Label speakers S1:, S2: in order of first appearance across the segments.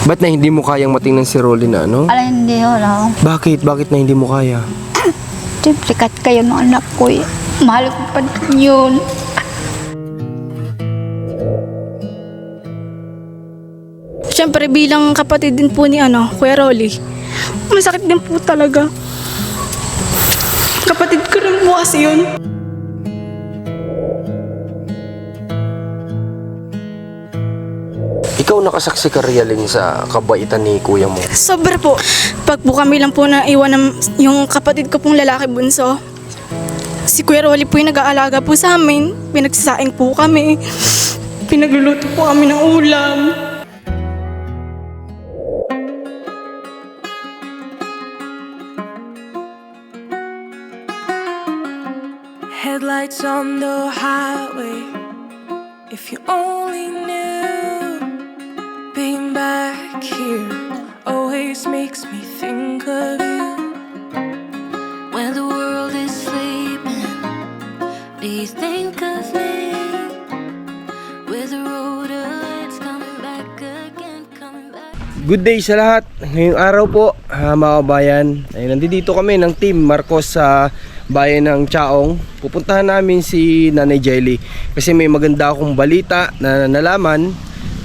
S1: Ba't na hindi mo kayang matingnan si Rolly na ano?
S2: Hindi wala.
S1: Bakit? Bakit na hindi mo kaya?
S2: Siyempre, kat kayo ng anak ko eh. Mahal ko pa din yun.
S3: Siyempre bilang kapatid din po ni Kuya Rolly, masakit din po talaga. Kapatid ko rin po kasi yun.
S1: Ikaw nakasaksi ka realin sa kabaitan ni kuya mo.
S3: Sobra po. Pag po kami lang po naiwan ng yung kapatid ko pong lalaki bunso, si Kuya Rolly po yung nag-aalaga po sa amin. Pinagsasaing po kami. Pinagluluto po kami ng ulam.
S4: Headlights on the highway. If you only knew, being back here always makes me think of you.
S5: When the world is sleeping, do you think of me? With the road lights coming back again, coming back.
S1: Good day sa lahat. Ngayong araw po, mga kabayan, ay nandito kami ng Team Marcos sa bayan ng Chaong. Pupuntahan namin si Nanay Jelly kasi may maganda akong balita na nalaman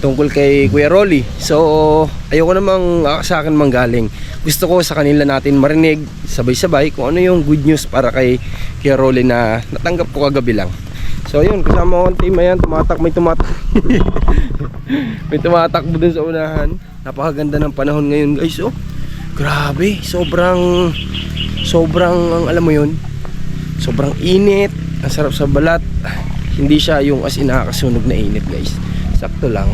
S1: tungkol kay Kuya Rolly. So ayoko namang sa akin manggaling. Gusto ko sa kanila natin marinig sabay-sabay kung ano yung good news para kay Kuya Rolly na natanggap ko kagabi lang. So yun, kasama ko ang team. Ayan, may tumatakbo dun sa unahan. Napakaganda ng panahon ngayon guys. Oh, grabe, sobrang alam mo yun, sobrang init, ang sarap sa balat. Hindi siya yung as in nakakasunog na init guys, sakto lang.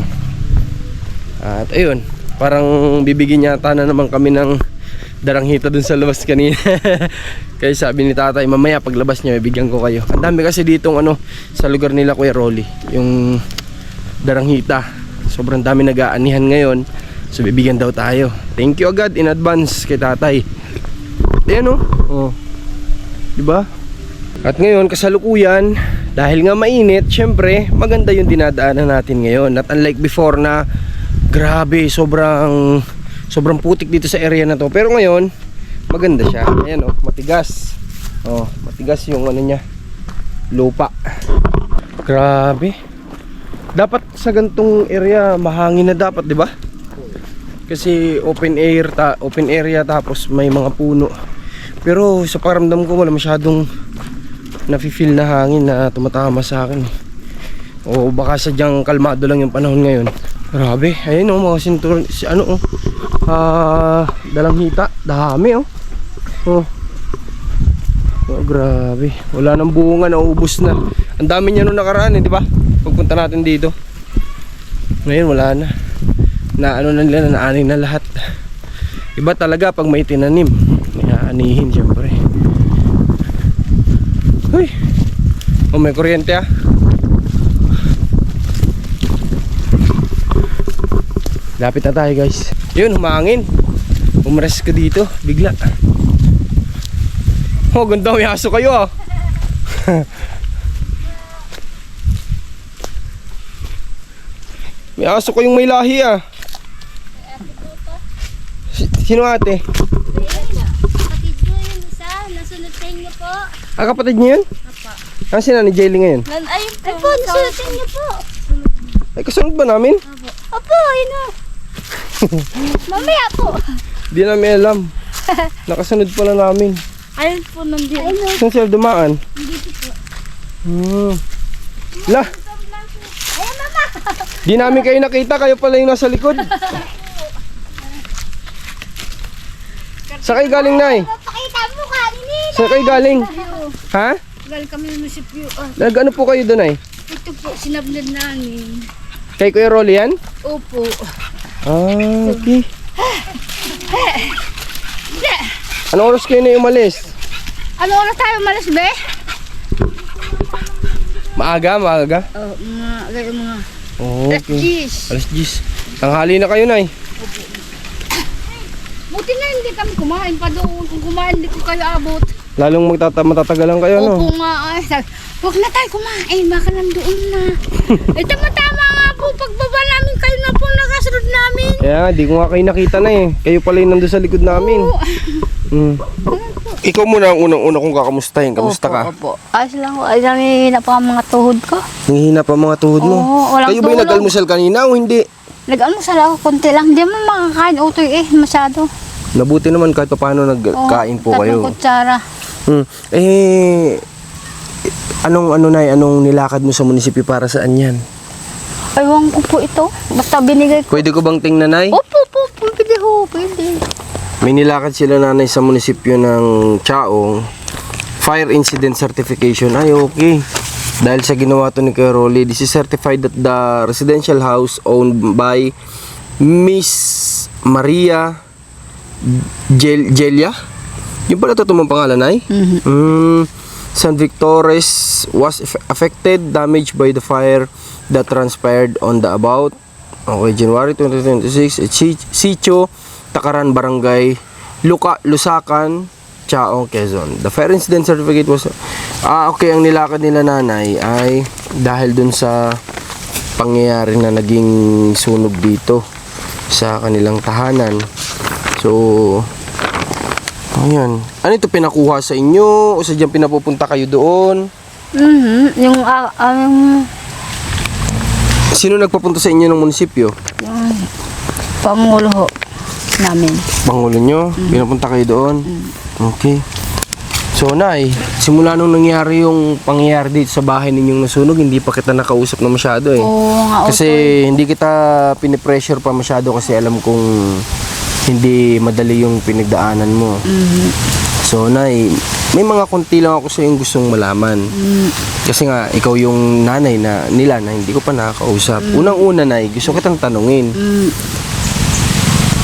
S1: At ayun, parang bibigyan yata na naman kami ng daranghita dun sa labas kanina. Kaya sabi ni tatay, mamaya paglabas niya bibigyan ko kayo. Ang dami kasi ditong sa lugar nila Kuya Rolly, yung daranghita. Sobrang dami nag-aanihan ngayon, so bibigyan daw tayo. Thank you agad in advance kay tatay. Ayan oh, diba? At ngayon kasalukuyan, dahil nga mainit, syempre maganda yung dinadaanan natin ngayon. At unlike before na grabe, sobrang putik dito sa area na to. Pero ngayon maganda siya. Ayan oh, matigas. Oh, matigas yung niya, lupa. Grabe. Dapat sa gantong area mahangin na dapat, di ba? Kasi open area tapos may mga puno. Pero sa paramdam ko wala masyadong nafi-feel na hangin na tumatama sa akin. O baka sadyang kalmado lang yung panahon ngayon. Grabe, ayun oh, mga sinturon, dalanghita, dami oh. Oh, grabe, wala nang bunga, naubos na. Ang dami niya nung nakaraan di ba? Pagpunta natin dito. Ngayon wala na. Na nila, naani na lahat. Iba talaga pag may tinanim, may aanihin syempre. Uy, oh, may kuryente ah. Lapit na tayo guys. Yun, humangin. Umres ka dito, bigla. Oh, ganda, may aso kayo ah. May aso kayong may lahi ah. Sino ate?
S6: Kapatid ko yun isa, nasunod sa inyo po.
S1: Ah, kapatid niyo yun?
S6: Apa.
S1: Ah, si Nanay Jelly ngayon?
S6: Ay po, nasunod sa inyo po.
S1: Ay, kasunod ba namin?
S6: Opo, yun o. Mamaya po.
S1: Di namin alam. Nakasunod pala namin.
S6: Ayun po, nandito. Ayun o.
S1: Saan sila dumaan?
S6: Dito po.
S1: Lah,
S6: Ayun, mama.
S1: di namin kayo nakita. Kayo pala yung nasa likod. Saan kayo galing, Nay?
S6: Pakita mo ka, Nini.
S1: Saan kayo galing? Ha?
S6: Galing kami ng munisipyo.
S1: Nag-ano po kayo doon, Nay?
S6: Ito po, sinabnad namin.
S1: Kay Kuya Rolly yan?
S6: Opo.
S1: Ah, okay. Anong oras kayo na umalis?
S6: Ano oras tayo malas, be?
S1: Maaga?
S6: Oh, mga
S1: Okay.
S6: Alas 10.
S1: Alas 10. Tanghali na kayo, Nay.
S6: Buti na hindi kami kumain pa doon. Kung kumain, hindi ko kayo abot.
S1: Lalong matatagalan kayo, no?
S6: Opo nga, ay. Huwag na tayo kumain, baka nandoon na. Ay, tama-tama nga po. Pagbaba namin kayo na po
S2: sunod namin.
S1: Kaya, di ko nga kayo nakita na eh. Kayo pala yung nandun sa likod namin. Ikaw muna ang unang-una kong kakamustahin. Kamusta ka?
S2: Opo. Ayos lang ko. Ayos lang hihina pa ang mga tuhod ko.
S1: Nanghihina pa mga tuhod mo.
S2: Oo, walang
S1: Kayo ba yung
S2: tulog.
S1: nag-almusal kanina o hindi?
S2: Nag-almusal ako, konti lang. Hindi mo makakain utoy masyado.
S1: Nabuti naman kahit paano nagkain po kayo.
S2: Tatlong kutsara.
S1: Anong nilakad mo sa munisipyo para saan yan?
S2: Aywan ko po ito. Basta binigay ko.
S1: Pwede ko bang tingnan, Nay?
S2: Opo, pwede ho, pwede.
S1: May nilakad sila nanay sa munisipyo ng Chaong. Fire Incident Certification. Ay, okay. Dahil sa ginawa to ni Kuya Rolly, this is certified that the residential house owned by Miss Maria Jelia. Yung pala ito mong pangalan, Nay? San Victores was affected, damaged by the fire that transpired on the about January 2026 at Sitio, Takaran, Barangay Lusakan, Chaong, Quezon. The fire incident certificate was ang nilakad nila nanay ay dahil dun sa pangyayari na naging sunog dito sa kanilang tahanan. So ayan. Ano ito, pinakuha sa inyo o sadyang pinapupunta kayo doon?
S2: Yung
S1: Sino nagpapunta sa inyo ng munisipyo?
S2: pangulo ho namin.
S1: Pangulo nyo? Pinapunta kayo doon? Okay. So, Nay, simula nung nangyari yung pangyayari dito sa bahay ninyong nasunog, hindi pa kita nakausap na masyado eh.
S2: Oo nga,
S1: Kasi hindi kita pinipressure pa masyado kasi alam kong hindi madali yung pinagdaanan mo. So, Nay, may mga konti lang ako sa yung gustong malaman. Kasi nga, ikaw yung nanay nila na hindi ko pa nakakausap. Unang-una, Nay, gusto kitang tanungin.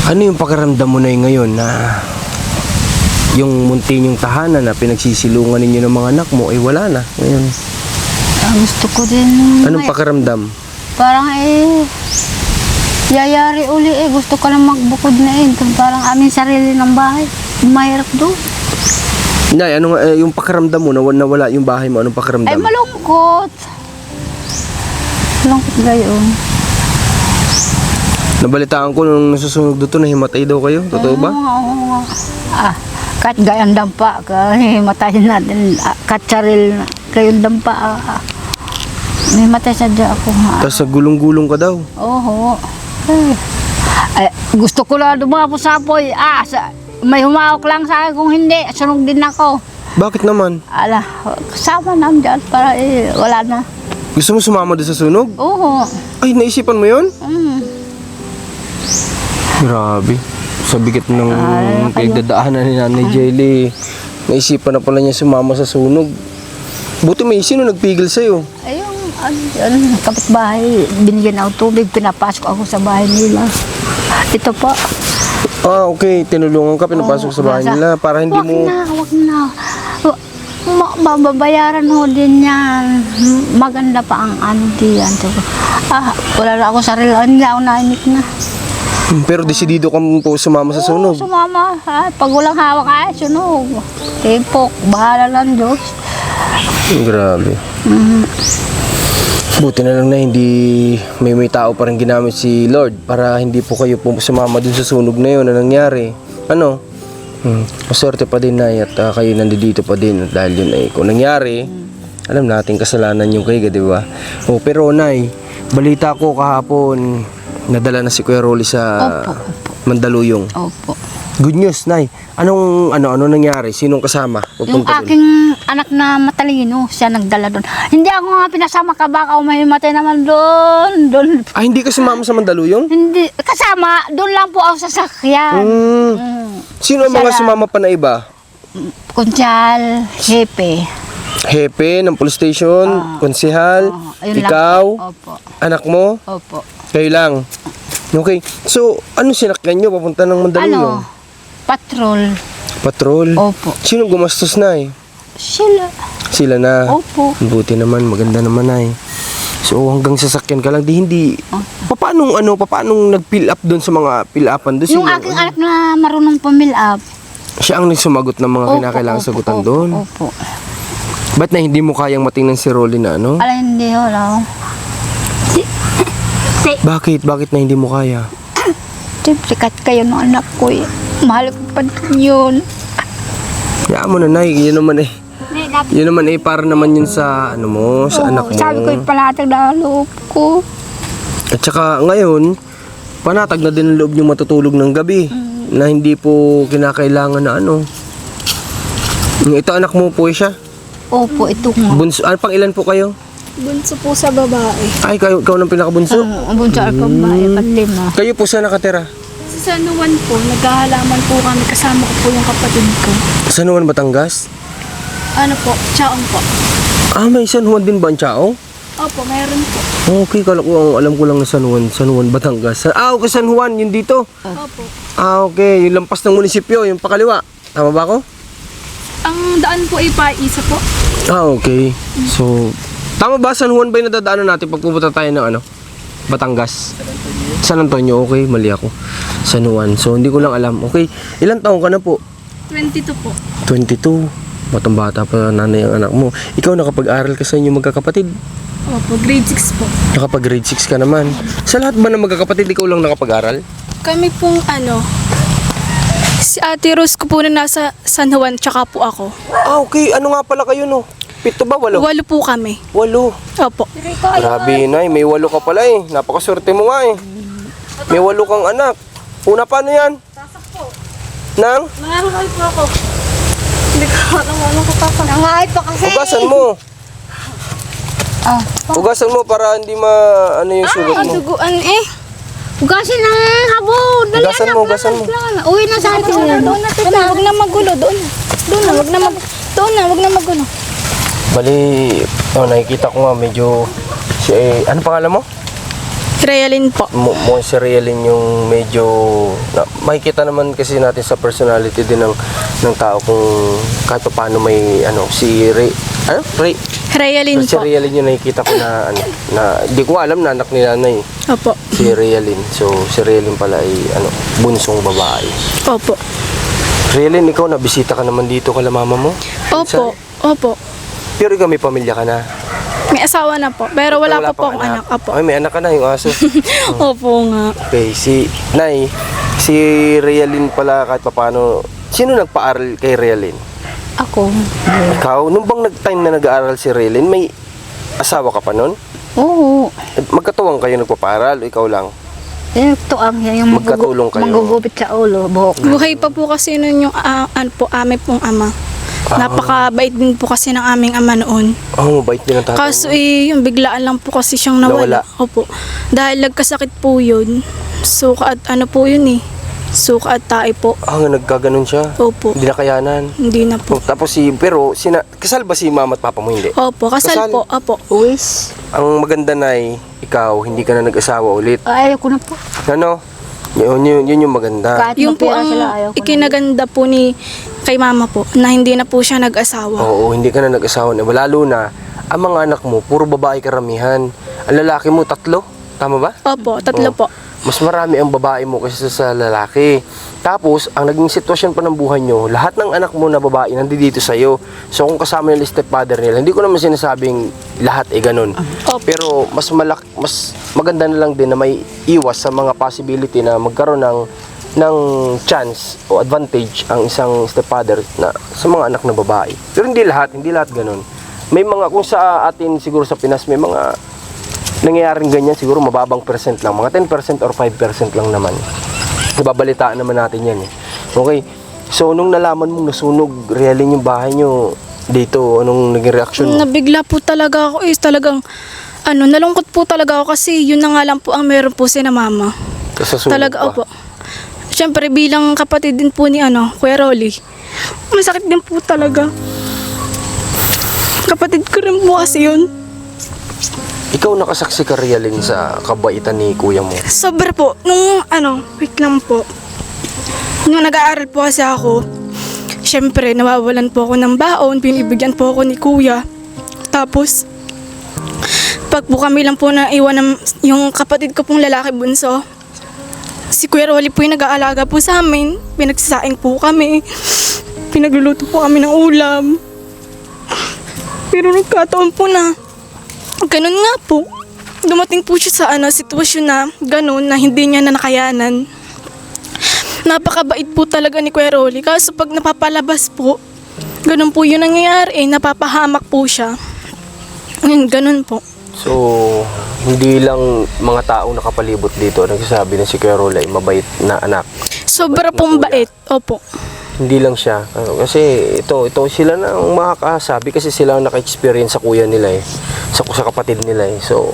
S1: Ano yung pakiramdam mo na ngayon na yung munti yung tahanan na pinagsisilungan ninyo ng mga anak mo ay wala na ngayon?
S2: Gusto ko din.
S1: Anong pakiramdam?
S2: Parang yayari uli Gusto ko lang magbukod na Parang aming sarili ng bahay. Mahirap doon.
S1: Nay, yung pakiramdam mo na wala yung bahay mo, anong pakiramdam?
S2: Ay, malungkot. Malungkot gayon.
S1: Nabalitaan ko nung nasusunog doon na himatay daw kayo. Totoo ba?
S2: Oo. Kahit gayang dampa, matayin natin. Katsaril, gayong dampa. May matay sadya ako.
S1: Tapos gulong-gulong ka daw.
S2: Oo. Ay, gusto ko lang dumapo sa apoy. May humawak lang sa akin kung hindi. Sunog din ako.
S1: Bakit naman?
S2: Kasama namin dyan para wala na.
S1: Gusto mo sumama doon sa sunog?
S2: Oo.
S1: Ay, naisipan mo yun? Grabe. Sa bigat ng pinagdadaanan ni Nanay Jelly, naisipan na pala niya sumama sa sunog. Buti may sino nagpigil sa'yo?
S2: Ayun, kapitbahay, binigyan ako tubig, pinapasok ako sa bahay nila. Ito po.
S1: Okay. Tinulungan ka, pinapasok sa bahay nila para hindi mo...
S2: Wag na. Mababayaran ho din yan. Maganda pa ang ano diyan. Wala na ako sarili. Hindi ako naimik na.
S1: Pero desidido ka po sumama sa sunog.
S2: Sumama. Pag walang hawak sunog. Tipok, bahala lang Diyos.
S1: Grabe. Buti na lang na hindi may tao pa rin ginamit si Lord para hindi po kayo po sumama dun sa sunog na yun na nangyari. Ano? Maswerte pa din, Nay, at kayo nandito pa din dahil yun ay kung nangyari, alam natin kasalanan yung kayo, di ba? Pero Nay, balita ko kahapon nadala na si Kuya Rolly sa Mandaluyong.
S2: Opo.
S1: Good news, Nay. Ano nangyari? Sinong kasama?
S2: Yung aking anak na matalino, siya nagdala doon. Hindi ako nga pinasama ka, baka umahimatay naman doon.
S1: Hindi ka sumama sa Mandaluyong?
S2: Hindi, kasama, doon lang po ako sa sakyan.
S1: Sino ang mga sumama pa na iba?
S2: Kunsyal, Hepe.
S1: Hepe ng police station, konsehal,
S2: Ayun
S1: ikaw,
S2: lang. Opo.
S1: anak mo,
S2: Opo.
S1: kayo lang. Okay. So, ano sinakyan nyo papunta ng Mandaluyong?
S2: Patrol.
S1: Patrol?
S2: Opo.
S1: Sino gumastos na eh? Sila na.
S2: Opo.
S1: Buti naman, maganda naman ay. So hanggang sasakyan ka lang, hindi. Paano nag-fill up doon sa mga fill-upan doon?
S2: Yung aking anak na marunong pumil up.
S1: Siya ang nagsumagot ng mga kinakailangan sagutan doon.
S2: Opo.
S1: Ba't na hindi mo kayang matingnan si Rolly na ano?
S2: Hindi, wala. Si
S1: Bakit? Bakit na hindi mo kaya?
S2: Siyempre, kahit kayo ng anak ko eh. Mahal ko pa din yun.
S1: Hayaan mo na, Nay. Yun naman eh, para naman yun sa, ano mo, sa anak mo.
S2: Sabi ko yung panatag na loob ko.
S1: At saka ngayon, panatag na din ang loob niyo matutulog ng gabi. Na hindi po kinakailangan na ano. Ito anak mo po siya.
S2: Opo, ito nga.
S1: Bunso, ano pang ilan po kayo?
S3: Bunso po sa babae.
S1: Ay, ikaw ng pinakabunso?
S2: Ang bunso ay pambahay, panlima.
S1: Kayo po saan nakatira?
S3: Sa San Juan po, naghahalaman po kami. Kasama ko po yung kapatid ko.
S1: San Juan, Batangas?
S3: Ano po? Chaong po.
S1: Ah, may San Juan din ba ang Chao?
S3: Opo, mayroon po.
S1: Okay, alam ko lang na San Juan, Batangas. Okay, San Juan, yun dito.
S3: Opo.
S1: Okay, yung lampas ng munisipyo, yung pakaliwa. Tama ba ako?
S3: Ang daan po ay paisa po.
S1: Okay. So, tama ba San Juan ba yung nadadaanan natin pag pupunta tayo ng ano? Batangas? San Antonio, okay, mali ako. San Juan. So, hindi ko lang alam. Okay, ilang taong ka na po?
S3: 22 po.
S1: 22. Batang-bata pa nanay ang anak mo. Ikaw nakapag-aral ka sa inyong magkakapatid.
S3: Opo, grade 6 po.
S1: Nakapag-grade 6 ka naman. Sa lahat ba ng magkakapatid, ikaw lang nakapag-aral?
S3: Kami pong si Ate Rose ko po na nasa San Juan, tsaka po ako.
S1: Ah, okay. Ano nga pala kayo, no? 7 ba? 8?
S3: 8 po kami.
S1: 8.
S3: Opo.
S1: Grabe, Nay. May 8 ka pala eh. Napakaswerte mo nga eh. May 8 kang anak. Una, paano yan? Sasak po. Nang?
S3: Nangaral po ako. Hindi ko alam ano ko pa.
S2: Nangahay pa kasi.
S1: Ugasan mo.
S2: Ah,
S1: Ugasan mo para hindi ano yung sugat mo.
S3: Duguan eh.
S2: Hugasin ng habon. Dali,
S1: Ugasan mo, ugasan mo.
S2: Uwi na sa atin.
S3: Doon na magulo. Doon na, wag na magulo.
S1: Bali, nakikita ko nga medyo ano pangalan mo?
S3: Realin po.
S1: Mukhang si Realin yung medyo makikita naman kasi natin sa personality din ng tao kung kahit pa paano may
S3: Realin
S1: si
S3: po.
S1: Realin yung nakikita ko na di ko alam na anak ni nanay
S3: Opo.
S1: si Realin. So si Realin pala ay bunsong babae.
S3: Opo.
S1: Realin, ikaw nabisita ka naman dito kala mama mo?
S3: Opo. Opo.
S1: Pero ikaw may pamilya ka na?
S3: May asawa na po. Pero wala pa po
S1: pang
S3: akong anak. Opo.
S1: Ay, may anak ka na yung aso.
S3: Opo nga.
S1: Okay, si Realin pala kahit paano, sino nagpaaral kay Realin?
S2: Ako.
S1: Ikaw, nung bang nag-time na nag-aaral si Realin, may asawa ka pa nun?
S2: Oo.
S1: Magkatuwang kayo nagpapaaral o ikaw lang?
S2: Ito ang yung
S1: Magkatulong kayo.
S2: magugupit sa ulo, buhok.
S3: Buhay pa po kasi nun yung aming pong ama. Napakabait din po kasi ng aming ama noon.
S1: Mabait din ang tatay
S3: Kaso
S1: mo.
S3: yung biglaan lang po kasi siyang nawala. Opo. Dahil nagkasakit po yun. Suka at po yun eh. Suka at tae po.
S1: Nagkaganon siya?
S3: Opo.
S1: Hindi nakayanan?
S3: Hindi na po.
S1: Tapos kasal ba si mama at papa mo? Hindi?
S3: Opo, kasal po. Opo.
S2: Uwis.
S1: Ang maganda na ikaw, hindi ka na nag-asawa ulit.
S2: Ayoko na po.
S1: Ano? Yun yung maganda.
S2: Kahit
S3: Yung po
S2: mapira
S3: ang
S2: sila, ayoko na.
S3: ikinaganda po kay mama po, na hindi na po siya nag-asawa.
S1: Oo, hindi ka na nag-asawa na. Lalo na, ang mga anak mo, puro babae karamihan. Ang lalaki mo, 3? Tama ba?
S3: Opo, 3
S1: Oo.
S3: po.
S1: Mas marami ang babae mo kaysa sa lalaki. Tapos, ang naging sitwasyon pa ng buhay nyo, lahat ng anak mo na babae nandito sa'yo. So, kung kasama nila stepfather nila, hindi ko naman sinasabing lahat ay ganun.
S3: Opo.
S1: Pero, mas maganda na lang din na may iwas sa mga possibility na magkaroon ng chance o advantage ang isang stepfather na sa mga anak na babae. Pero hindi lahat ganun. May mga, kung sa atin siguro sa Pinas, may mga nangyayaring ganyan, siguro mababang percent lang, mga 10% or 5% lang naman. Nababalitaan naman natin yan eh. Okay, so nung nalaman mong nasunog, Realin yung bahay nyo dito, anong naging reaction mo?
S3: Nabigla po talaga ako talagang nalungkot po talaga ako kasi yun na nga lang po ang meron po si na mama.
S1: Kasasunog
S3: Talaga,
S1: pa.
S3: opo. Siyempre bilang kapatid din po ni Kuya Rolly, masakit din po talaga. Kapatid ko rin po kasi yun.
S1: Ikaw nakasaksi ka, Realin, sa kabaitan ni kuya mo.
S3: Sobra po. Nung wait lang po. Nung nag-aaral po kasi ako, siyempre nawawalan po ako ng baon, binibigyan po ako ni kuya. Tapos, pag po kami lang po naiwan ng yung kapatid ko pong lalaki bunso, si Kuya Rolly po yung nag-aalaga po sa amin. Pinagsasaing po kami. Pinagluluto po kami ng ulam. Pero nagkataon po na ganun nga po. dumating po siya sa sitwasyon na ganun na hindi niya na nakayanan. Napakabait po talaga ni Kuya Rolly. Kaso pag napapalabas po, ganun po yung nangyayari. Napapahamak po siya. Ganun po.
S1: So, hindi lang mga taong nakapalibot dito nagsasabi na si Kuya Rolly ay mabait na anak.
S3: Sobra
S1: Mabait na
S3: pong
S1: kuya.
S3: bait. Opo.
S1: Hindi lang siya. Kasi ito sila na ang makakasabi kasi sila ang naka-experience sa kuya nila eh. Sa kapatid nila eh. So,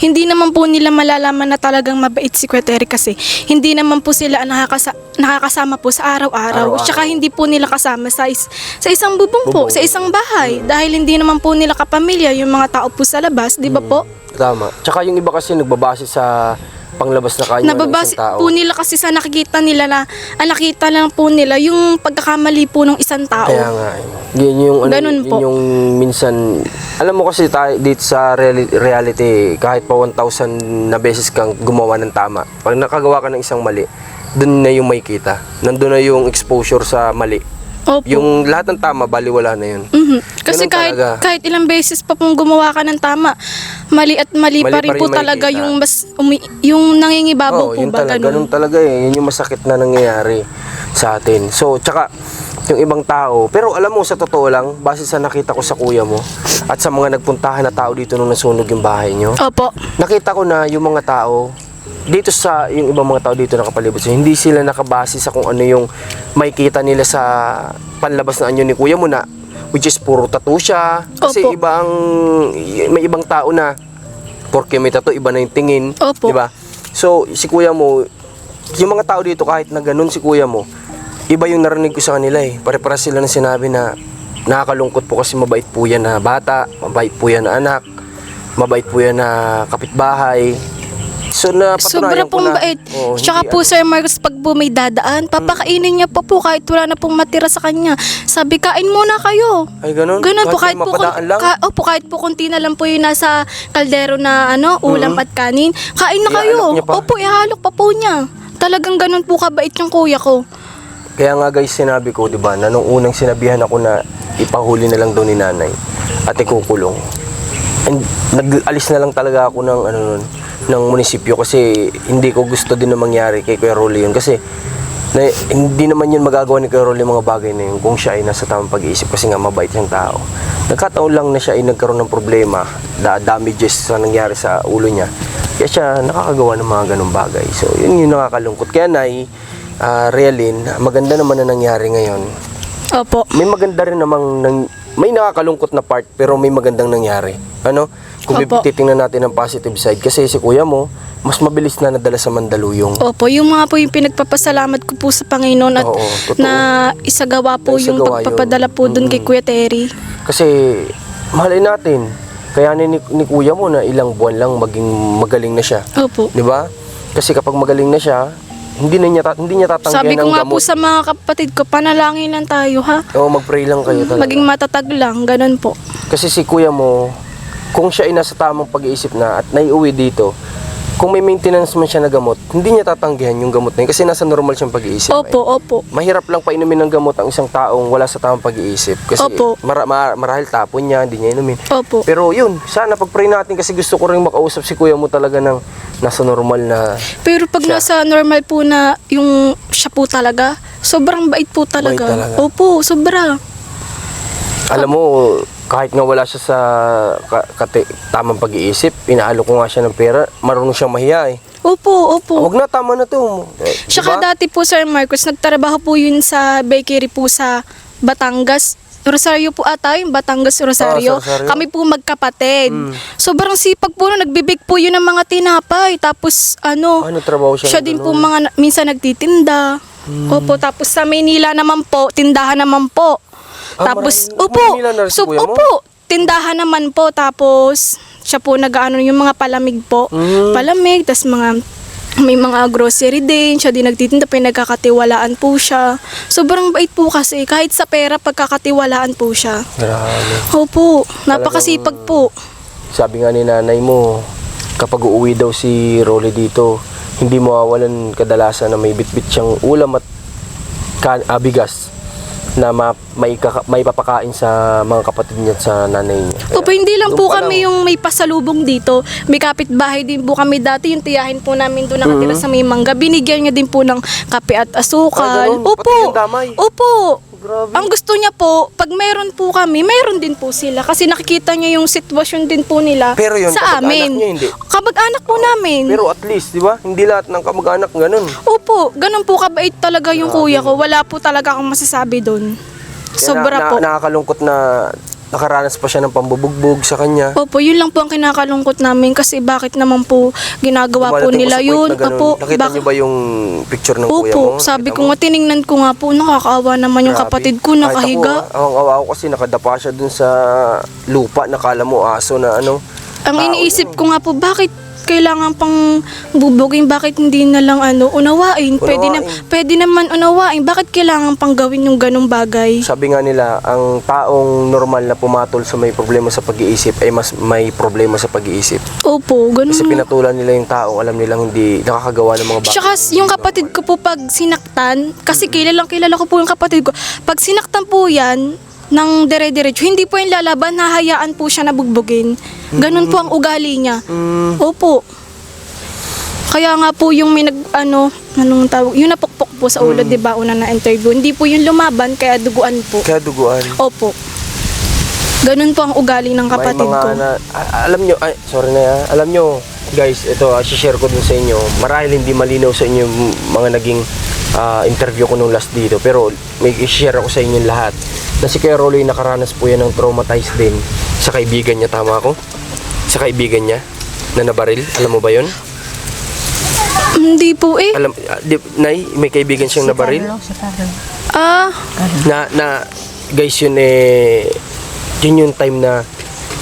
S3: Hindi naman po nila malalaman na talagang mabait si Kuya Terry kasi hindi naman po sila nakakasama po sa araw-araw.
S1: Araw-araw.
S3: Tsaka hindi po nila kasama sa isang bubong po, sa isang bahay. Dahil hindi naman po nila kapamilya yung mga tao po sa labas, di ba po?
S1: tama. Tsaka yung iba kasi nagbabase sa panglabas na kanya ng
S3: Nababase
S1: isang tao.
S3: po nila kasi sa nakikita nila na, nakita lang po nila yung pagkakamali po ng isang tao.
S1: Kaya nga, yun yung,
S3: Ganun
S1: yun
S3: po.
S1: yung minsan, alam mo kasi tayo dito sa reality, kahit pa 1,000 na beses kang gumawa ng tama, pag nakagawa ka ng isang mali, dun na yung may kita. Nandun na yung exposure sa mali.
S3: Opo.
S1: Yung lahat ng tama, baliwala na yun.
S3: Kasi
S1: Ganun talaga.
S3: kahit ilang beses pa pong gumawa ka ng tama, mali
S1: Mali
S3: pa rin
S1: pa rin
S3: po
S1: may
S3: talaga
S1: kita.
S3: yung yung nangingibabaw
S1: Oo,
S3: po
S1: yun
S3: ba
S1: talaga,
S3: ganun?
S1: ganun talaga eh. Yun yung masakit na nangyayari sa atin. So, tsaka, yung ibang tao, pero alam mo, sa totoo lang, base sa nakita ko sa kuya mo, at sa mga nagpuntahan na tao dito nung nasunog yung bahay nyo,
S3: Opo.
S1: nakita ko na yung mga tao, dito sa, yung ibang mga tao dito nakapalibot sa hindi sila nakabase sa kung ano yung may kita nila sa panlabas na anyo ni kuya mo na, which is puro tattoo siya. Kasi
S3: Opo.
S1: may ibang tao na, porque may tattoo, iba na yung tingin.
S3: Opo.
S1: Diba? So, si kuya mo, yung mga tao dito, kahit na ganun si kuya mo, iba yung narinig ko sa kanila eh. Pare-para sila na sinabi na nakakalungkot po kasi mabait po yan na bata, mabait po yan na anak, mabait po yan na kapitbahay. So, napatunayan
S3: Sobra
S1: ko
S3: pong
S1: na.
S3: bait.
S1: Oo,
S3: Tsaka
S1: hindi,
S3: po Sir Marcos, pag po may dadaan, papakainin niya pa po kahit wala na pong matira sa kanya. Sabi, kain muna kayo.
S1: Ay, ganun?
S3: Ganun po, kahit
S1: Kahit
S3: po,
S1: mapadaan lang?
S3: opo, kahit po kunti na lang po yung nasa kaldero na ulam at kanin. Kain na kayo.
S1: Ihalok niya pa?
S3: Opo, ihalok pa po niya. Talagang ganun po kabait yung kuya ko.
S1: Kaya nga guys, sinabi ko, di ba, na nung unang sinabihan ako na ipahuli na lang daw ni nanay at ikukulong. And nag-alis na lang talaga ako ng ng munisipyo kasi hindi ko gusto din na mangyari kay Kuya Rolly yun kasi hindi naman yun magagawa ni Kuya Rolly mga bagay na yun kung siya ay nasa tamang pag-iisip kasi nga mabait siyang tao. Nagkataon lang na siya ay nagkaroon ng problema, damages sa nangyari sa ulo niya. Kaya siya nakakagawa ng mga ganong bagay. So yun yung nakakalungkot. Kaya Realin, maganda naman na nangyari ngayon.
S3: Opo.
S1: May maganda rin namang may nakakalungkot na part pero may magandang nangyari. Ano? Kung
S3: Opo.
S1: titingnan natin ang positive side kasi si kuya mo mas mabilis na nadala sa Mandaluyong.
S3: Opo, yung mga po yung pinagpapasalamat ko po sa Panginoon at
S1: Oo, totoo.
S3: na isagawa po yung
S1: Naisagawa
S3: pagpapadala
S1: yun.
S3: po doon kay Kuya Terry.
S1: Kasi mahalin natin. Kaya ni kuya mo na ilang buwan lang maging magaling na siya.
S3: Opo.
S1: 'Di ba? Kasi kapag magaling na siya, hindi niya tatanggihan
S3: Sabi ko
S1: ng
S3: nga po
S1: gamot.
S3: sa mga kapatid ko, panalangin lang tayo ha.
S1: Oo, mag-pray lang kayo talaga.
S3: Maging matatag lang, ganun po.
S1: Kasi si kuya mo, kung siya ay nasa tamang pag-iisip na at naiuwi dito, kung may maintenance man siya na gamot, hindi niya tatanggihan yung gamot na yun kasi nasa normal siyang pag-iisip.
S3: Opo, opo.
S1: Mahirap lang painumin ng gamot ang isang taong wala sa tamang pag-iisip. Kasi
S3: Opo.
S1: marahil tapon niya, hindi niya inumin.
S3: Opo.
S1: Pero yun, sana pag-pray natin kasi gusto ko rin makausap si kuya mo talaga ng nasa normal na...
S3: Pero pag
S1: Siya.
S3: nasa normal po na yung siya po talaga, sobrang bait po talaga.
S1: Bait talaga.
S3: Opo, sobra.
S1: Alam mo, kahit nga wala siya sa tamang pag-iisip, inaalok ko nga siya ng pera, marunong siyang mahiya eh.
S3: Opo, opo.
S1: Huwag na, tama na to.
S3: Tsaka
S1: Diba?
S3: dati po Sir Marcos, nagtrabaho po yun sa bakery po sa Batangas. Rosario po ata yung Batangas Rosario.
S1: Ah, sa Rosario.
S3: Kami po magkapatid. Sobrang sipag po nun, nagbibig po yun ng mga tinapay. Tapos
S1: Ano trabaho siya?
S3: siya din po minsan nagtitinda. Opo, tapos sa Maynila naman po, tindahan naman po. Tapos,
S1: Maynila na rin si kuya mo?
S3: opo, tindahan naman po. Tapos, siya po nag-ano yung mga palamig po. Palamig, tapos may mga grocery din. Siya din nagtitinda, pinagkakatiwalaan po siya. Sobrang bait po kasi. Kahit sa pera, pagkakatiwalaan po siya.
S1: Grabe.
S3: Opo, napakasipag po.
S1: Sabi nga ni nanay mo, kapag uuwi daw si Rolly dito, hindi mo awalan kadalasan na may bitbit siyang ulam at bigas. na may papakain sa mga kapatid niya at sa nanay niya. Kaya,
S3: Opo, hindi lang
S1: doon
S3: po
S1: pa
S3: kami
S1: lang.
S3: yung may pasalubong dito. May kapitbahay din po kami dati. Yung tiyahin po namin doon nakatira sa may mangga. Binigyan niya din po ng kape at asukal.
S1: ganun? Pati
S3: Opo.
S1: yung damay?
S3: Opo.
S1: Grabe.
S3: Ang gusto niya po, pag meron po kami, meron din po sila. Kasi nakikita niya yung sitwasyon din po nila
S1: Pero yun,
S3: sa
S1: kamag-anak
S3: amin.
S1: niya, hindi?
S3: Kamag-anak po namin.
S1: Pero at least, di ba? Hindi lahat ng kamag-anak ganun.
S3: Opo, ganun po kabait talaga yung kuya ko. Wala po talaga akong masasabi doon. Sobra po.
S1: Nakakalungkot na nakaranas pa siya ng pambubugbog sa kanya.
S3: Opo, yun lang po ang kinakalungkot namin kasi bakit naman po ginagawa po
S1: Dumarating
S3: nila
S1: sa point
S3: yun.
S1: na ganun.
S3: Opo,
S1: Nakita niyo ba yung picture ng kuya
S3: Opo,
S1: mo?
S3: sabi
S1: Nakita
S3: ko
S1: mo?
S3: nga, tiningnan ko nga po, nakakaawa naman yung
S1: Grabe.
S3: kapatid ko, nakahiga.
S1: Kahit ako, ang awa ko kasi nakadapa siya dun sa lupa, nakala mo aso na ano.
S3: Ang
S1: tao
S3: iniisip
S1: yun.
S3: ko nga po, bakit kailangan pang bubugin, bakit hindi na lang unawain? Pwede naman unawain, bakit kailangan pang gawin yung ganong bagay?
S1: Sabi nga nila, ang taong normal na pumatol sa may problema sa pag-iisip ay mas may problema sa pag-iisip.
S3: Opo, ganun.
S1: Kasi pinatulan nila yung taong alam nilang hindi nakakagawa ng mga bagay.
S3: Tsaka yung kapatid ko po pag sinaktan, kasi kilala ko po yung kapatid ko, pag sinaktan po yan, ng dire-diretso, hindi po yung lalaban, hahayaan po siya na bugbugin. Ganun po ang ugali niya. Opo. Kaya nga po yung may anong tawag, yung napukpok po sa ulo, di ba, una na interview, hindi po yung lumaban, kaya duguan po.
S1: Kaya duguan.
S3: Opo. Ganun po ang ugali ng kapatid
S1: May mga
S3: ko.
S1: alam nyo, alam nyo, guys, ito, share ko dun sa inyo. Marahil hindi malinaw sa inyo yung mga naging interview ko nung last dito. Pero may share ako sa inyo lahat. Na si Kuya Rolly nakaranas po yan ng traumatized din sa kaibigan niya, tama ako? Sa kaibigan niya na nabaril, alam mo ba yun?
S3: Hindi po eh.
S1: Alam, Nay, may kaibigan siyang nabaril?
S3: Ah,
S1: Na guys, yun yun yung time na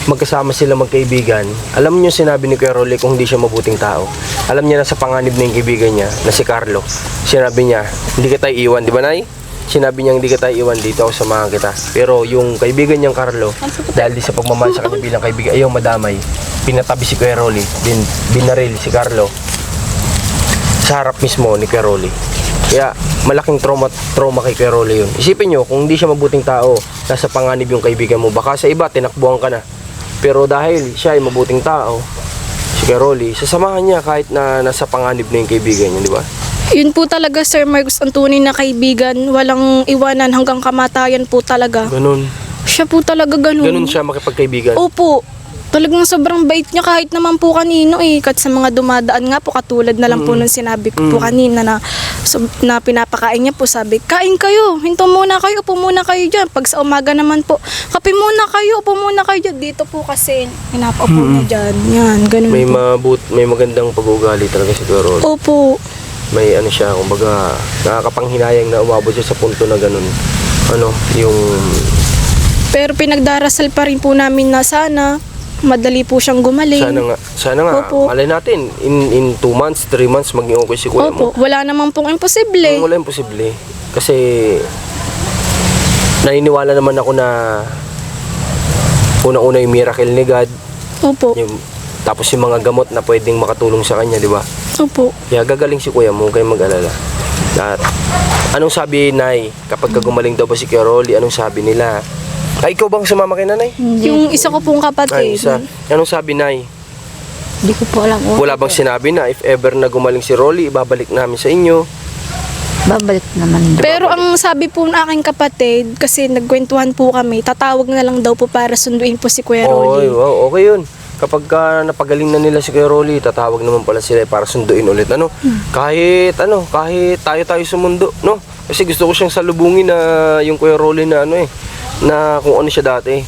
S1: magkasama sila magkaibigan. Alam niyo sinabi ni Kuya Rolly kung hindi siya mabuting tao. Alam niya na sa panganib na yung kaibigan niya na si Carlo. Sinabi niya, hindi kita iiwan, di ba Nay? Sinabi niya hindi kita iiwan, dito ako samahan kita. Pero yung kaibigan niyang Carlo, dahil di sa pagmamahal sa kanya bilang kaibigan, ayaw madamay. Pinatabi si Kuya Rolly, binaril si Carlo sa harap mismo ni Kuya Rolly. Kaya malaking trauma kay Kuya Rolly yun. Isipin nyo, kung hindi siya mabuting tao, nasa panganib yung kaibigan mo, baka sa iba tinakbuhan ka na. Pero dahil siya ay mabuting tao, si Kuya Rolly, sasamahan niya kahit na nasa panganib na yung kaibigan niya, di ba?
S3: yun po talaga, Sir Marcos, ang tunay na kaibigan. Walang iwanan hanggang kamatayan po talaga.
S1: Ganun.
S3: Siya po talaga ganun.
S1: Ganun siya makipagkaibigan.
S3: Opo. Talagang sobrang bait niya kahit naman po kanino eh. Kahit sa mga dumadaan nga po, katulad na lang po nung sinabi ko po kanina na pinapakain niya po, sabi, kain kayo, hinto muna kayo, upo muna kayo dyan. Pag sa umaga naman po, kape muna kayo, upo muna kayo dyan. Dito po kasi, pinapaupo niya dyan. Yan, ganun po.
S1: May magandang pag-uugali talaga si Kuya Rolly.
S3: Opo.
S1: May ano siya, kumbaga nakakapanghinayang na umabot siya sa punto na ganun. Yung
S3: Pero pinagdarasal pa rin po namin na sana madali po siyang gumaling.
S1: sana nga,
S3: Opo.
S1: malay natin in 2 months, 3 months maging okay si Kuya mo.
S3: Opo, wala naman pong imposible.
S1: Wala imposible. Kasi naniniwala naman ako na unang-una yung miracle ni God,
S3: Opo.
S1: tapos yung mga gamot na pwedeng makatulong sa kanya, di ba?
S3: Opo.
S1: Kaya gagaling si Kuya mo, huwag kayong mag-alala. At anong sabi, Nay, kapag gumaling daw ba si Kuya Rolly, anong sabi nila? Ay, ikaw bang sumama kay Nanay?
S3: Yung isa ko pong kapatid.
S1: Ay, isa. Anong sabi, Nay?
S2: Hindi ko po alam.
S1: Wala bang sinabi na if ever na gumaling si Rolly, ibabalik namin sa inyo?
S2: Babalik naman.
S3: Pero ang sabi po ng aking kapatid, kasi nagkwentuhan po kami, tatawag na lang daw po para sunduin po si Kuya
S1: Oy,
S3: Rolly.
S1: wow, okay yun. Kapag napagaling na nila si Kuya Rolly, tatawag naman pala sila para sunduin ulit. Kahit tayo sa mundo, no? Kasi gusto ko siyang salubungin na yung Kuya Rolly na na kung ano siya dati.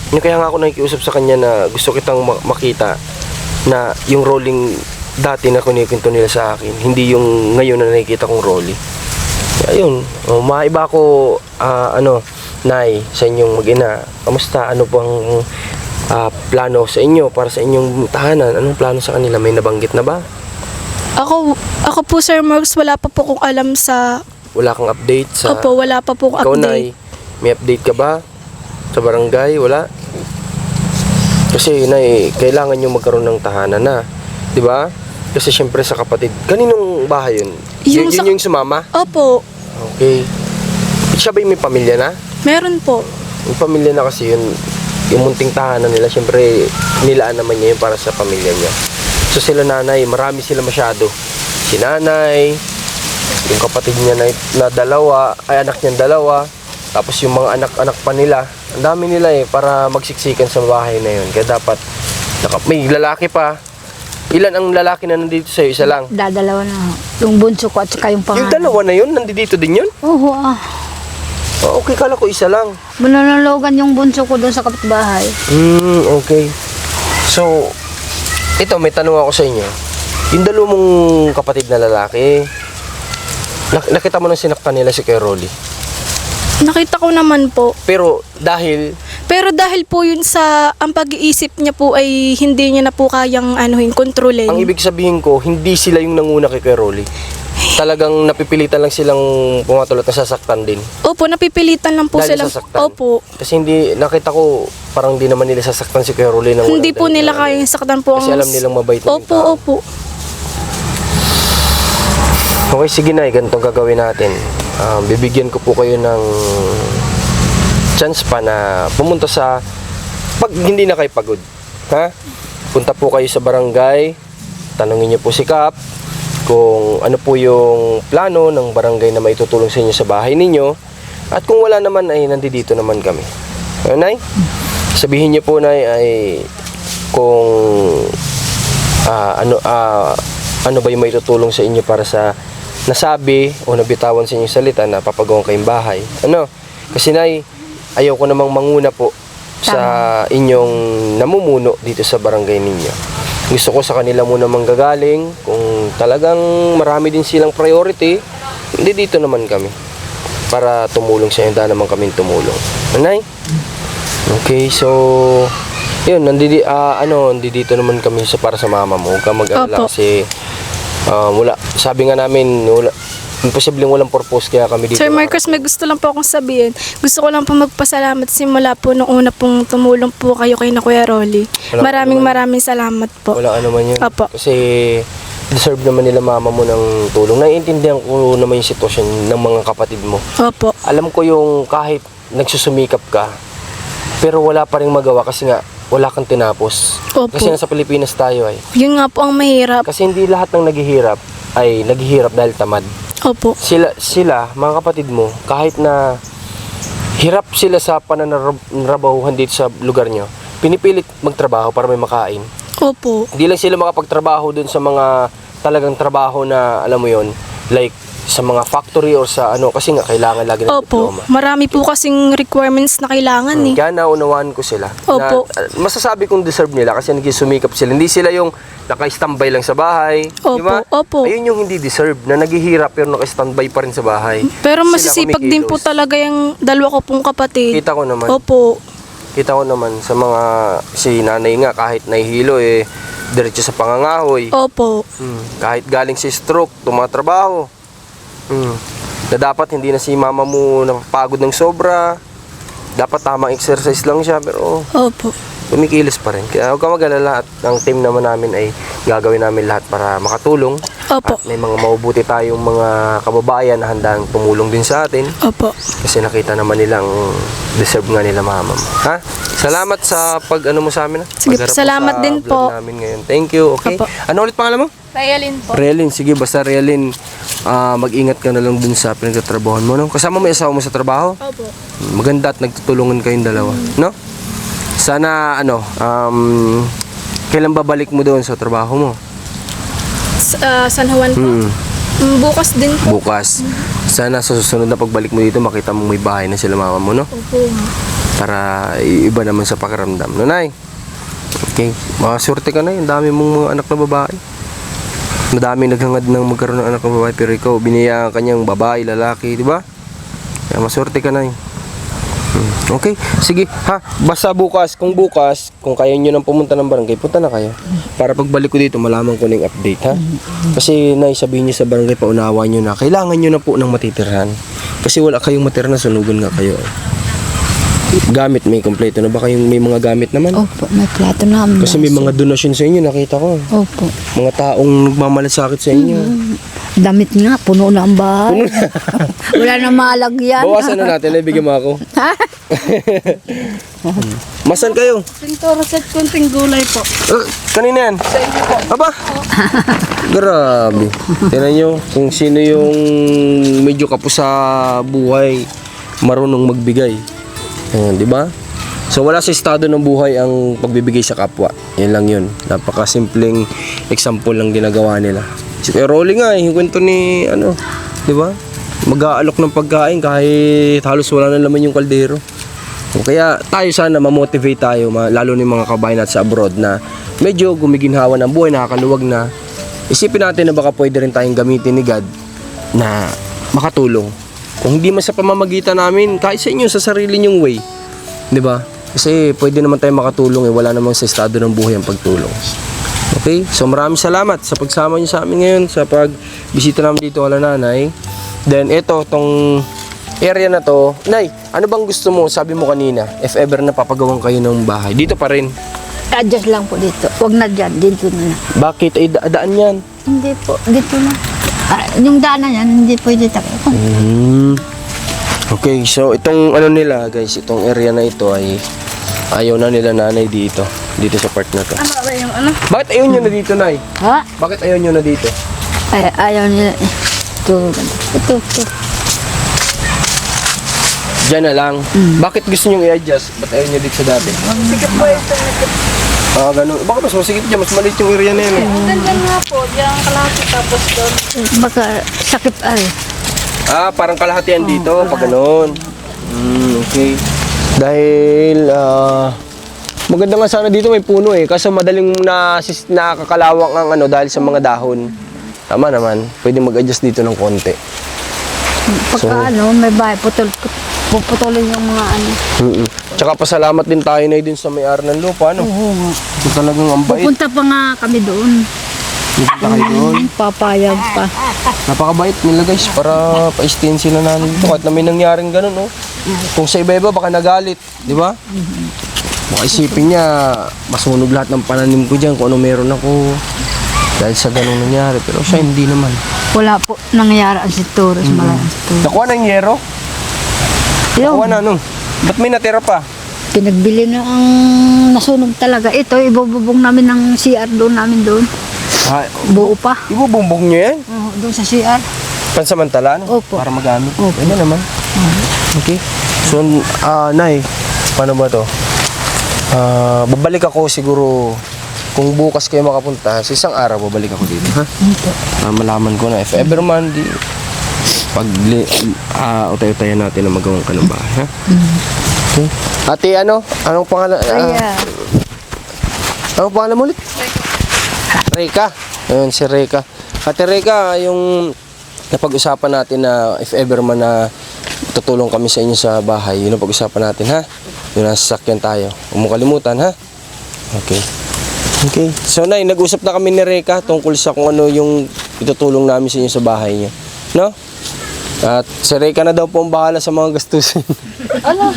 S1: Kaya nga ako nakikiusap sa kanya na gusto kitang makita na yung Rolling dati na kunikwento nila sa akin, hindi yung ngayon na nakikita kong Rolly. Ayun, maiba ko Nay, sa inyong mag-ina. Kamusta? Ano po ang plano sa inyo para sa inyong tahanan? Anong plano sa kanila? May nabanggit na ba?
S3: Ako po, Sir Marks, wala pa po kong alam sa...
S1: Wala kang update sa...
S3: Opo, wala pa po
S1: Ikaw,
S3: update.
S1: Nay, may update ka ba? Sa barangay? Wala? Kasi, Nay, kailangan nyo magkaroon ng tahanan na. Di ba? Kasi syempre sa kapatid. Kaninong bahay yun?
S3: Yung
S1: Yun yung sumama?
S3: Opo.
S1: Okay. Siya ba'y may pamilya na?
S3: Meron po.
S1: Yung pamilya na kasi yun, yung munting tahanan nila, syempre nilaan naman niya yun para sa pamilya niya. So sila nanay, marami sila masyado. Si nanay, yung kapatid niya na dalawa, ay anak niya dalawa, tapos yung mga anak-anak pa nila, ang dami nila para magsiksikan sa bahay na yun. Kaya dapat, may lalaki pa. Ilan ang lalaki na nandito sa'yo? Isa lang?
S2: Dadalawa na. Yung bunso ko at saka yung
S1: Yung
S2: pangalan.
S1: dalawa na yun, nandito din yun?
S2: Oo,
S1: Okay, kala ko isa lang.
S2: Mananalogan yung bunso ko doon sa kapitbahay.
S1: Okay. So, ito, may tanong ako sa inyo. Yung dalawa mong kapatid na lalaki, nakita mo nang sinaktan nila si Kuya Rolly.
S3: Nakita ko naman po.
S1: Pero dahil
S3: Po yun sa, ang pag-iisip niya po ay hindi niya na po kayang kontrolin.
S1: ang ibig sabihin ko, hindi sila yung nanguna kay Kuya Rolly. Talagang napipilitan lang silang pumatulot na sasaktan din.
S3: Opo, napipilitan lang po
S1: Dahil
S3: sila.
S1: sasaktan.
S3: Opo.
S1: Kasi nakita ko, parang hindi naman nila sasaktan si Kuya Rolly.
S3: Hindi po nila kayang saktan po.
S1: Kasi alam nilang mabait na yung
S3: Opo,
S1: tao.
S3: opo.
S1: Okay, sige na, ganito gagawin natin. Bibigyan ko po kayo ng chance pa na pumunta sa, pag hindi na kayo pagod, ha? Punta po kayo sa barangay, tanungin niyo po si Kap kung ano po yung plano ng barangay na maitutulong sa inyo sa bahay ninyo. At kung wala naman ay nandito naman kami. Nay? Sabihin niyo po, Nay, ay kung ano ba yung maitutulong sa inyo para sa nasabi o nabitawan sa inyong salita na papagawang kayong bahay. Kasi Nay, ayaw ko namang manguna po sa inyong namumuno dito sa barangay ninyo. Gusto ko sa kanila muna manggagaling. Kung talagang marami din silang priority, hindi dito naman kami para tumulong sa inyo. Dahil naman kami tumulong. Nay? Okay, so yun, nandito naman kami para sa mama mo. Huwag ka mag-alala
S3: Opo.
S1: kasi wala, sabi nga namin, imposibleng walang purpose kaya kami dito.
S3: Sir Marcos, may gusto lang po akong sabihin. Gusto ko lang po magpasalamat simula po nung una pong tumulong po kayo kay na Kuya Rolly. Maraming salamat po.
S1: Wala ano man yun.
S3: Opo.
S1: Kasi deserve naman nila mama mo ng tulong. Naiintindihan ko naman yung sitwasyon ng mga kapatid mo.
S3: Opo.
S1: Alam ko yung kahit nagsusumikap ka, pero wala pa rin magawa kasi nga wala kang tinapos.
S3: Opo.
S1: Kasi nasa Pilipinas tayo ay.
S3: Yun nga po ang mahirap.
S1: Kasi hindi lahat ng naghihirap ay naghihirap dahil tamad.
S3: Opo.
S1: Sila, mga kapatid mo, kahit na hirap sila sa pananarabahuhan dito sa lugar nyo, pinipilit magtrabaho para may makain.
S3: Opo.
S1: Hindi lang sila makapagtrabaho dun sa mga talagang trabaho na, alam mo yon, like sa mga factory or sa kasi nga kailangan lagi ng
S3: Opo.
S1: diploma.
S3: Marami po kasing requirements na kailangan eh.
S1: Kaya naunawaan ko sila.
S3: Opo.
S1: Masasabi kong deserve nila kasi nagsisumikap sila. Hindi sila yung naka-standby lang sa bahay.
S3: Opo,
S1: Di ba?
S3: opo.
S1: Ayun yung hindi deserve, na naghihirap pero naka-standby pa rin sa bahay.
S3: Pero
S1: Sila
S3: masisipag din po
S1: kumikilos.
S3: talaga yung dalawa ko pong kapatid.
S1: Kita ko naman.
S3: Opo.
S1: Kita ko naman sa mga, si nanay nga kahit nahihilo diretso sa pangangahoy.
S3: Opo.
S1: Kahit galing si stroke, tumatrabaho. Na dapat hindi na si mama mo napapagod ng sobra. Dapat tamang exercise lang siya pero
S3: Opo.
S1: kumikilos pa rin. Kaya huwag ka mag-alala at ang team naman namin ay gagawin namin lahat para makatulong.
S3: Opo.
S1: At may mga mabubuti tayong mga kababayan na handang tumulong din sa atin.
S3: Opo.
S1: Kasi nakita naman nilang deserve nga nila mama mo. Ha? Salamat sa mo sa amin.
S3: Sige,
S1: Pagharap mo
S3: salamat
S1: sa
S3: din
S1: vlog
S3: po.
S1: namin ngayon. Thank you. Okay.
S3: Opo.
S1: Ano ulit pangalan mo?
S3: Rayalin po.
S1: Relin. Sige, basta Relin, mag-ingat ka na lang dun sa pinagtatrabahoan mo. No? Kasama mo yung asawa mo sa trabaho?
S3: Opo.
S1: Maganda at nagtutulungan kayong dalawa. No? Sana, kailan babalik mo doon sa trabaho mo?
S3: San Juan po. Bukas din po.
S1: Bukas. Sana sa susunod na pagbalik mo dito, makita mo may bahay na sila mama mo, no?
S3: Opo.
S1: Para iba naman sa pakiramdam. No, Nay? Okay. Makaswerte ka na. Ang dami mong mga anak na babae. Madami naghangad ng magkaroon ng anak na babae. Pero ikaw, biniyayaan kanyang babae, lalaki, di ba? Kaya maswerte ka na. Okay. Sige, ha? Basta bukas, kung kaya nyo nang pumunta ng barangay, punta na kayo. Para pagbalik ko dito, malaman ko na yung update, ha? Kasi, Nay, sabihin nyo sa barangay, paunawa nyo na, kailangan nyo na po ng matitirhan. Kasi wala kayong matira na, sunugan nga kayo. Gamit, may kompleto na ba kayong may mga gamit naman?
S2: Opo, may plato namin.
S1: Kasi may mga donasyon sa inyo, nakita ko.
S2: Opo.
S1: Mga taong nagmamalasakit sa inyo.
S2: Damit nga, puno na ang bahay. Wala na malagyan.
S1: Bawasan na natin, ibigay mo ako. Masan kayo?
S3: Pinto, set konting gulay po.
S1: Kanina yan? Aba? Grabe. Tingnan nyo kung sino yung medyo kapos sa buhay, marunong magbigay. Ayan, di ba? So wala sa estado ng buhay ang pagbibigay sa kapwa. Yan lang yun. Napakasimpleng example lang ginagawa nila. Si Kuya Rolly nga, yung kwento ni di ba? Mag-aalok ng pagkain kahit halos wala na laman yung kaldero. O kaya tayo sana ma-motivate tayo, lalo ni mga kabayan natin sa abroad na medyo gumiginhawa ng buhay, nakakaluwag na. Isipin natin na baka pwede rin tayong gamitin ni God na makatulong. Kung hindi man sa pamamagitan namin, kahit sa inyo, sa sarili nyong way. Di ba? Kasi pwede naman tayo makatulong wala namang sa estado ng buhay ang pagtulong. Okay? So maraming salamat sa pagsama niyo sa amin ngayon, sa pagbisita namin dito kala nanay. Then ito, tong area na to, Nay, ano bang gusto mo? Sabi mo kanina, if ever na papagawan kayo ng bahay, dito pa rin.
S2: Adjust lang po dito. Huwag na dyan, dito na.
S1: Bakit? Ay, daan yan.
S2: Hindi po, dito na. Yung daanan yan, hindi pwede tayo.
S1: Okay, so itong nila guys, itong area na ito ay ayaw na nila nanay dito sa part na to.
S3: Ano ba yung ano?
S1: Bakit ayaw nyo na dito, Nay?
S2: Ha?
S1: Bakit ayaw nyo na dito?
S2: Ay, ayaw nila. Ito.
S1: Diyan na lang. Bakit gusto nyo i-adjust? Ba't ayaw nyo dito sa dati?
S3: Sikip po ito.
S1: Ganun. Bakit mas masigit dyan? Mas maliit yung area na yun eh.
S3: Ganyan nga po, diyan kalahati tapos doon.
S2: Baka sakit ay.
S1: Parang kalahatian dito, pag ganun. Okay. Dahil, maganda nga sana dito may puno eh. Kaso madaling nakakalawang ang dahil sa mga dahon. Tama naman, pwede mag-adjust dito ng konti.
S2: Pagka may bahay, puputulin yung mga
S1: Tsaka pasalamat din tayo na din sa may-ari ng lupa, ano?
S2: Oo nga.
S1: Ito talagang ang bait.
S2: Pupunta pa nga kami doon.
S1: Pupunta kayo doon.
S2: Papayag pa.
S1: Napakabait nila guys, para pa-stayin sila namin dito. Kahit na may nangyaring ganun, no? Kung sa iba-iba, baka nagalit, di ba? Baka isipin niya, masunog lahat ng pananim ko dyan kung ano meron ako. Dahil sa ganung nangyari. Pero siya hindi naman.
S2: Wala po nangyayari ang Torres. Malay ang Torres.
S1: Nakuha ng yero? Nakuha na, no? Ba't may natira pa?
S2: Pinagbili na ang nasunog talaga. Ito, ibububong namin ng CR doon namin doon. Buo pa.
S1: Ibubumbong nyo yan?
S2: Doon sa CR.
S1: Pansamantala, no?
S2: Opo.
S1: Para magamit.
S2: Opo.
S1: Pwede naman. Okay. So, Nay, paano ba to? Babalik ako siguro kung bukas kayo makapunta, sa isang araw babalik ako dito, ha? Malaman ko na if ever man pag utay-utayan natin na magawang ka ng bahay, ha? Okay. Ate, anong pangalan? Anong pangalan mo ulit? Reka. Ayun, si Reka. Ate Reka, yung napag-usapan natin na if ever man na tutulong kami sa inyo sa bahay, yun ang pag-usapan natin, ha? Yun ang sasakyan tayo. Huwag mo kalimutan, ha? Okay. Okay. So, Nay, nag-usap na kami ni Reka tungkol sa kung ano yung itutulong namin sa inyo sa bahay niya. No? At si Reka na daw po ang bahala sa mga gastusin.
S3: Ano?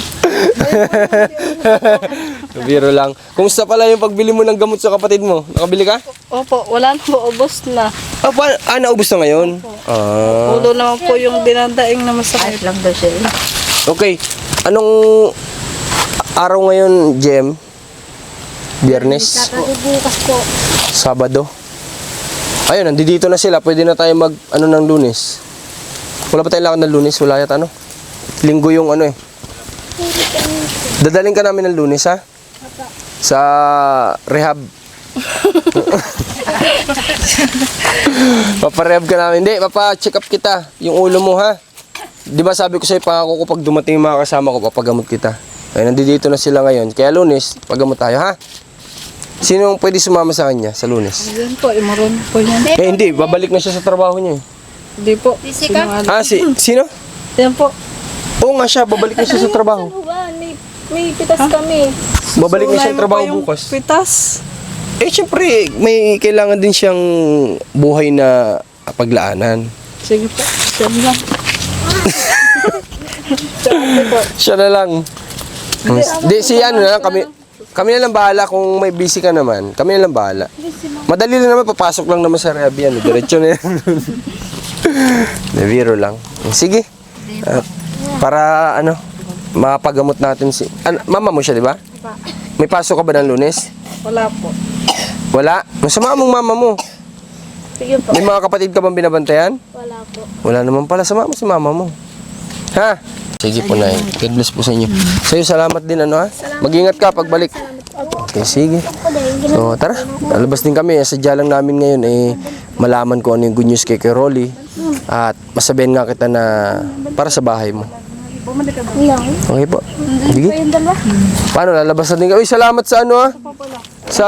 S1: Biro lang. Kumusta pala yung pagbili mo ng gamot sa kapatid mo? Nakabili ka?
S3: Opo, wala na po, ubos na.
S1: Naubos na ngayon?
S3: Ulo naman po yung dinadaing na masakit.
S2: Lang daw siya.
S1: Okay. Anong araw ngayon, Jem? Biyernes?
S2: Bukas po.
S1: Sabado? Ayun, nandito na sila. Pwede na tayo ng Lunes. Wala pa tayong lakad ng Lunes? Wala yata, Linggo yung Dadaling ka namin ng Lunes, ha? Sa rehab. Paparehab ka namin. Hindi, papacheck up kita. Yung ulo mo, ha? Di ba sabi ko sa'yo, pangako ko pag dumating yung mga kasama ko, papagamot kita. Ay, nandito na sila ngayon. Kaya Lunes, pagamot tayo, ha? Sino pwede sumama sa kanya sa Lunes?
S3: Yan po, imaron po yan.
S1: Hindi, babalik na siya sa trabaho niya.
S3: Hindi po.
S1: Sino?
S3: Yan po.
S1: Oo nga siya, babalik na siya sa trabaho.
S3: May pitas kami.
S1: Babalik na siya sa trabaho bukas.
S3: Pitas.
S1: Siyempre, may kailangan din siyang buhay na paglaanan.
S3: Sige po. Sige lang.
S1: Siya na lang. Di, kami na lang bahala kung may busy ka naman. Kami na lang bahala. Madali lang naman, papasok lang naman sa rehab yan. Diretso na yan. Biro lang. Sige. Para ano, mapagamot natin si... mama mo siya, di ba? May pasok ka ba ng Lunes?
S3: Wala po.
S1: Wala? Masama mong mama mo.
S3: Sige po.
S1: May mga kapatid ka bang binabantayan?
S6: Wala po.
S1: Wala naman pala. Sama mo si mama mo. Ha? Sige po, Nay. God bless po sa inyo. Sa'yo, salamat din, ano ha? Mag-ingat ka pagbalik. Okay, sige. So, tara. Lalabas din kami. Sadya lang namin ngayon malaman ko ano yung good news kay Rolly. At masabihin nga kita na para sa bahay mo. Okay po. Sige. Paano? Lalabas na din kami. Uy, salamat sa ano ha? Sa...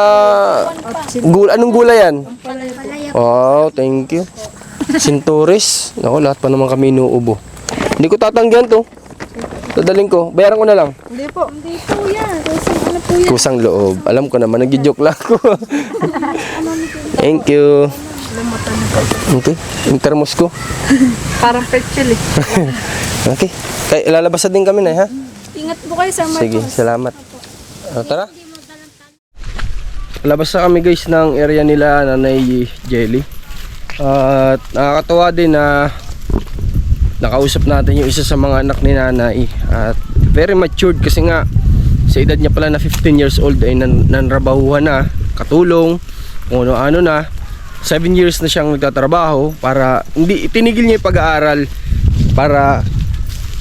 S1: anong gulay yan? Wow, thank you. Sinturis. Ako, lahat pa naman kami inuubo. Hindi ko tatanggihan to. Dadaling ko. Bayaran ko na lang.
S3: Hindi po.
S6: Hindi po yan. Kasi ano po yan?
S1: Kusang loob. Alam ko naman, nag-joke lang ako. Thank you. Okay, yung termos ko.
S3: Parang petchel eh.
S1: Okay. Kaya lalabas na din kami na, ha?
S3: Ingat po kayo sa
S1: Sige, salamat. Tara. Labas na kami guys ng area nila Nanay Jelly. At nakakatuwa din na nakausap natin yung isa sa mga anak ni Nanay. At very matured kasi nga sa edad niya pala na 15 years old ay nanrabahuhan na, katulong, kung ano-ano na. 7 years na siyang nagtatrabaho para hindi itinigil niya yung pag-aaral para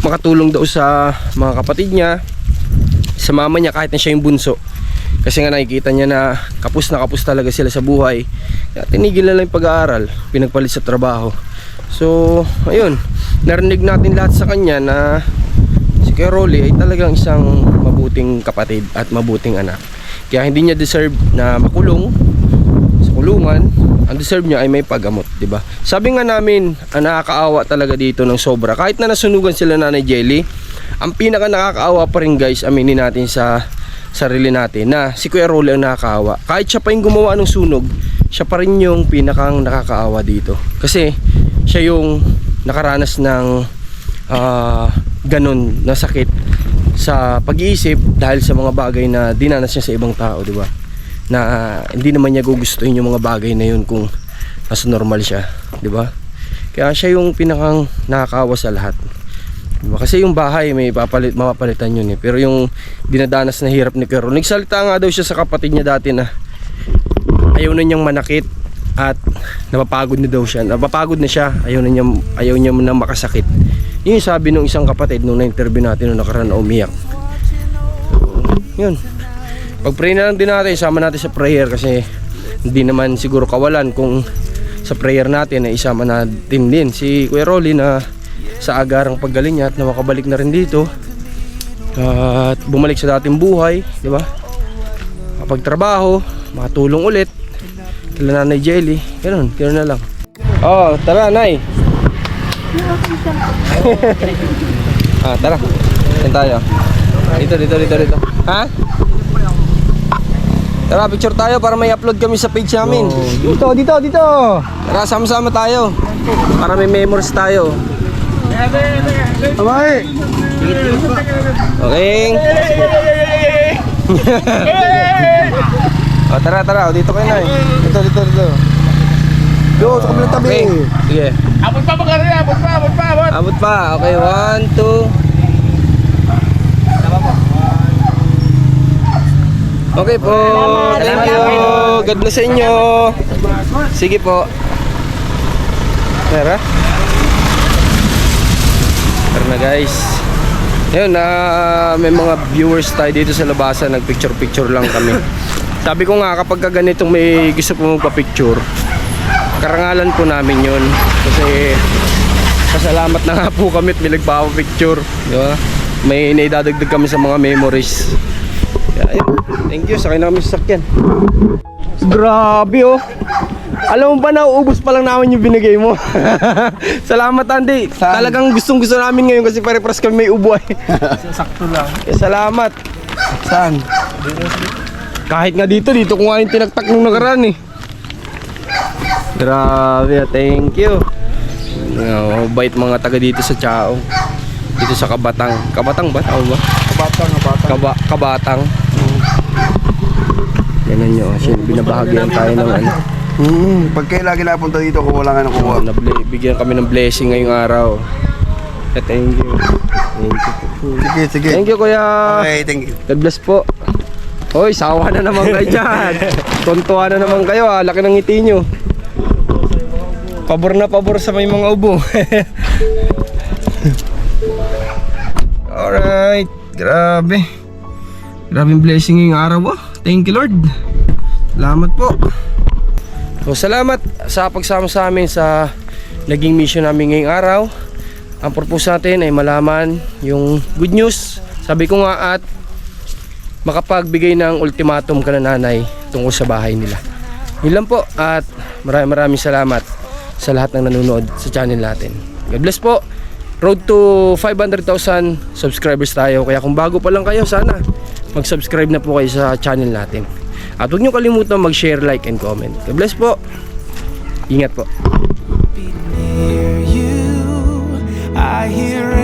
S1: makatulong daw sa mga kapatid niya, sa mama niya kahit na siya yung bunso. Kasi nga nakikita niya na kapos talaga sila sa buhay. Kaya tinigil na lang yung pag-aaral, pinagpalit sa trabaho. So, ayun, narinig natin lahat sa kanya na si Kuya Rolly ay talagang isang mabuting kapatid at mabuting anak. Kaya hindi niya deserve na makulong sa kulungan. Ang deserve niya ay may paggamot, di ba? Sabi nga namin, nakakaawa talaga dito ng sobra. Kahit na nasunugan sila Nanay Jelly, ang pinaka nakakaawa pa rin guys, aminin natin sa sarili natin na si Kuya Rolly ang nakakaawa. Kahit siya pa yung gumawa ng sunog, siya pa rin yung pinakang nakakaawa dito. Kasi siya yung nakaranas ng ganun na sakit sa pag-iisip dahil sa mga bagay na dinanas niya sa ibang tao, di ba? Na hindi naman niya gugustuhin yung mga bagay na yun kung nasa normal siya, di ba? Kaya siya yung pinakang nakakaawa sa lahat. Diba? Kasi yung bahay may mapapalitan yun eh. Pero yung dinadanas na hirap ni Kuya Rolly, nagsalita nga daw siya sa kapatid niya dati na ayaw na niyang manakit at napapagod na daw siya. Napapagod na siya, ayaw niya na makasakit. Yun yung sabi ng isang kapatid nung na-interview natin nung nakaraan na umiyak. Yun. Pag-pray na lang din natin, isama natin sa prayer kasi hindi naman siguro kawalan kung sa prayer natin ay isama natin din si Kuya Rolly na sa agarang paggaling niya at na makabalik na rin dito at bumalik sa dating buhay, di ba? Kapagtrabaho, makatulong ulit kila Nanay Jelly, ganoon na lang. Oh, tara Nay. Tara. Saan tayo? Dito. Ha? Tara, picture tayo para may upload kami sa page namin. Dito. Tara, sama-sama tayo. Para may memories tayo. Okay. Tara. Dito kayo na. Dito. Yo, sa kabilang tabi. Okay. Sige. Abot pa. Abot pa. Okay, 1, 2. Okay po. Thank you. God bless sa inyo. Sige po. Tara na guys. Ayun, may mga viewers tayo dito sa labasan. Nagpicture lang kami. Sabi ko nga kapag ganitong may gusto po magpa-picture, karangalan po namin yun. Kasi pasalamat na nga po kami at may nagpapa-picture, di ba? May naidadagdag kami sa mga memories. Kaya ayun, thank you. Sakay na kami sa sakyan. Grabe oh. Alam mo ba, nauubos pa lang namin yung binigay mo. Salamat Andy. Talagang gustong namin ngayon kasi pare-pares kami may ubo eh. Sakto lang. Salamat. Saan? Kahit nga dito ko nga yung tinagtak nung nakaraan eh. Grabe, thank you. Bait mga taga dito sa Chao. Dito sa Kabatang. Kabatang ba? Tawag ba? Kabatang. Yan nyo. Binabahagyan tayo ng ano.
S7: Pag kayo lagi napunta dito, kung wala nga nakuha.
S1: Bigyan kami ng blessing ngayong araw. Thank you.
S7: Sige.
S1: Thank you, kuya.
S7: Okay, thank you.
S1: God bless po. Hoy, sawa na naman kayo dyan. Tontuwa na naman kayo, laki ng ngiti nyo. Pabor na pabor sa may mga ubo. Alright, grabe. Grabing blessing ngayong araw. Thank you, Lord. Salamat po. So, salamat sa pagsama sa amin sa naging mission namin ngayong araw. Ang purpose natin ay malaman yung good news. Sabi ko nga, at makapagbigay ng ultimatum ka na nanay tungkol sa bahay nila. Yun lang po, at maraming salamat sa lahat ng nanonood sa channel natin. God bless po. Road to 500,000 subscribers tayo. Kaya kung bago pa lang kayo, sana mag-subscribe na po kayo sa channel natin. At huwag nyo kalimutan mag-share, like, and comment. God bless po. Ingat po.
S4: Near you, I hear